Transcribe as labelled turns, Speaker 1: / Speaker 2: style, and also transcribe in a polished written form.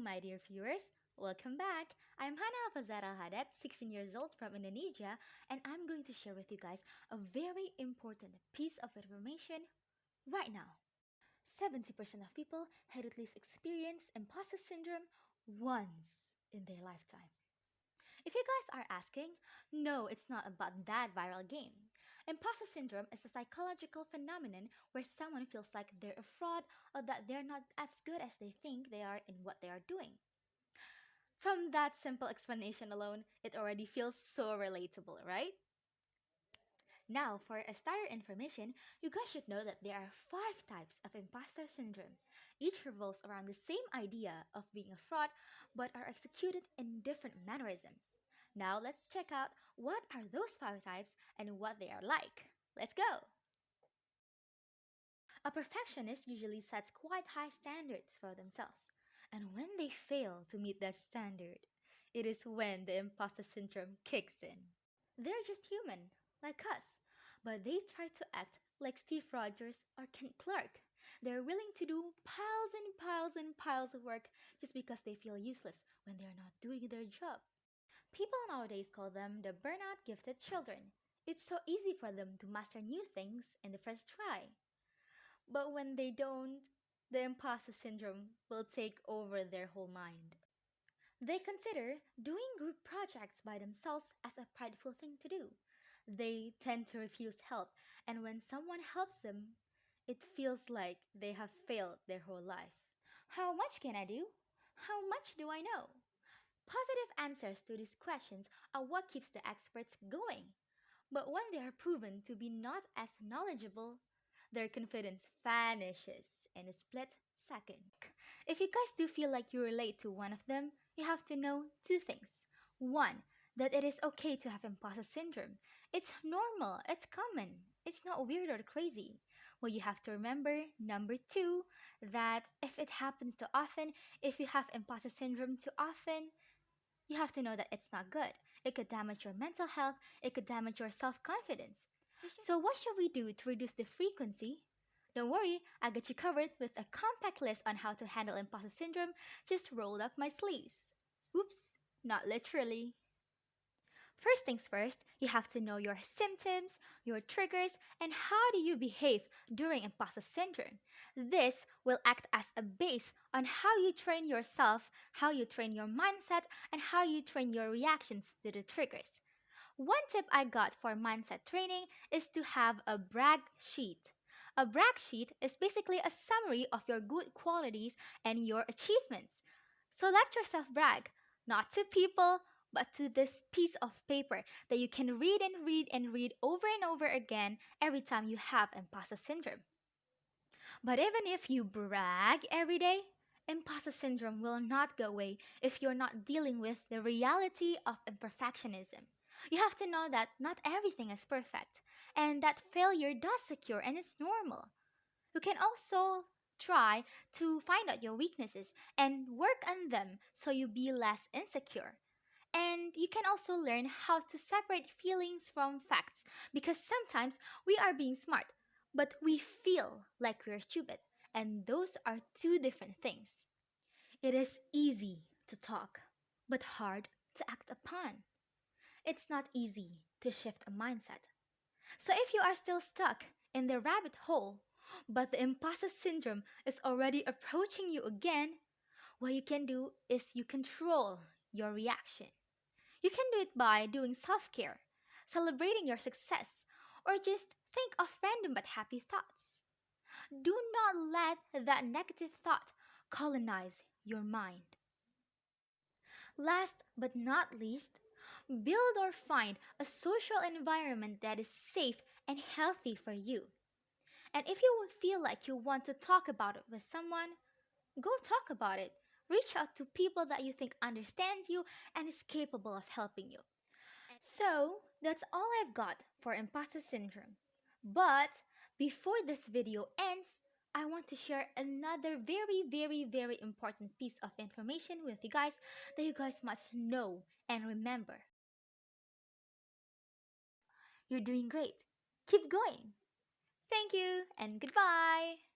Speaker 1: my dear viewers. Welcome back. I'm Hana Alhaddad, 16 years old from Indonesia, and I'm going to share with you guys a very important piece of information right now. 70% of people had at least experienced imposter syndrome once in their lifetime. If you guys are asking, no, it's not about that viral game. Imposter syndrome is a psychological phenomenon where someone feels like they're a fraud or that they're not as good as they think they are in what they are doing. From that simple explanation alone, it already feels so relatable, right? Now, for a starter information, you guys should know that there are 5 types of imposter syndrome. Each revolves around the same idea of being a fraud, but are executed in different mannerisms. Now, let's check out what are those 5 types and what they are like. Let's go! A perfectionist usually sets quite high standards for themselves, and when they fail to meet that standard, it is when the imposter syndrome kicks in. They're just human, like us, but they try to act like Steve Rogers or Kent Clark. They're willing to do piles and piles and piles of work just because they feel useless when they're not doing their job. People nowadays call them the burnout gifted children. It's so easy for them to master new things in the first try. But when they don't, the imposter syndrome will take over their whole mind. They consider doing group projects by themselves as a prideful thing to do. They tend to refuse help, and when someone helps them, it feels like they have failed their whole life. How much can I do? How much do I know? Positive answers to these questions are what keeps the experts going. But when they are proven to be not as knowledgeable, their confidence vanishes in a split second. If you guys do feel like you relate to one of them, you have to know 2 things. One, that it is okay to have imposter syndrome. It's normal, it's common, it's not weird or crazy. What you have to remember, number 2, that if it happens too often, if you have imposter syndrome too often, you have to know that it's not good. It could damage your mental health, it could damage your self confidence. So, what should we do to reduce the frequency? Don't worry, I got you covered with a compact list on how to handle imposter syndrome just rolled up my sleeves. Oops, not literally. First things first, you have to know your symptoms, your triggers, and how do you behave during imposter syndrome. This will act as a base on how you train yourself, how you train your mindset, and how you train your reactions to the triggers. One tip I got for mindset training is to have a brag sheet. A brag sheet is basically a summary of your good qualities and your achievements. So let yourself brag, not to people, but to this piece of paper that you can read and read and read over and over again every time you have imposter syndrome. But even if you brag every day, imposter syndrome will not go away if you're not dealing with the reality of imperfectionism. You have to know that not everything is perfect, and that failure does occur and it's normal. You can also try to find out your weaknesses and work on them so you be less insecure. And you can also learn how to separate feelings from facts because sometimes we are being smart, but we feel like we're stupid, and those are 2 different things. It is easy to talk, but hard to act upon. It's not easy to shift a mindset. So if you are still stuck in the rabbit hole, but the imposter syndrome is already approaching you again, what you can do is you control your reaction. You can do it by doing self care, celebrating your success, or just think of random but happy thoughts. Do not let that negative thought colonize your mind. Last but not least, build or find a social environment that is safe and healthy for you. And if you would feel like you want to talk about it with someone, go talk about it. Reach out to people that you think understands you and is capable of helping you. So, that's all I've got for imposter syndrome. But before this video ends, I want to share another very important piece of information with you guys that you guys must know and remember. You're doing great. Keep going. Thank you and goodbye.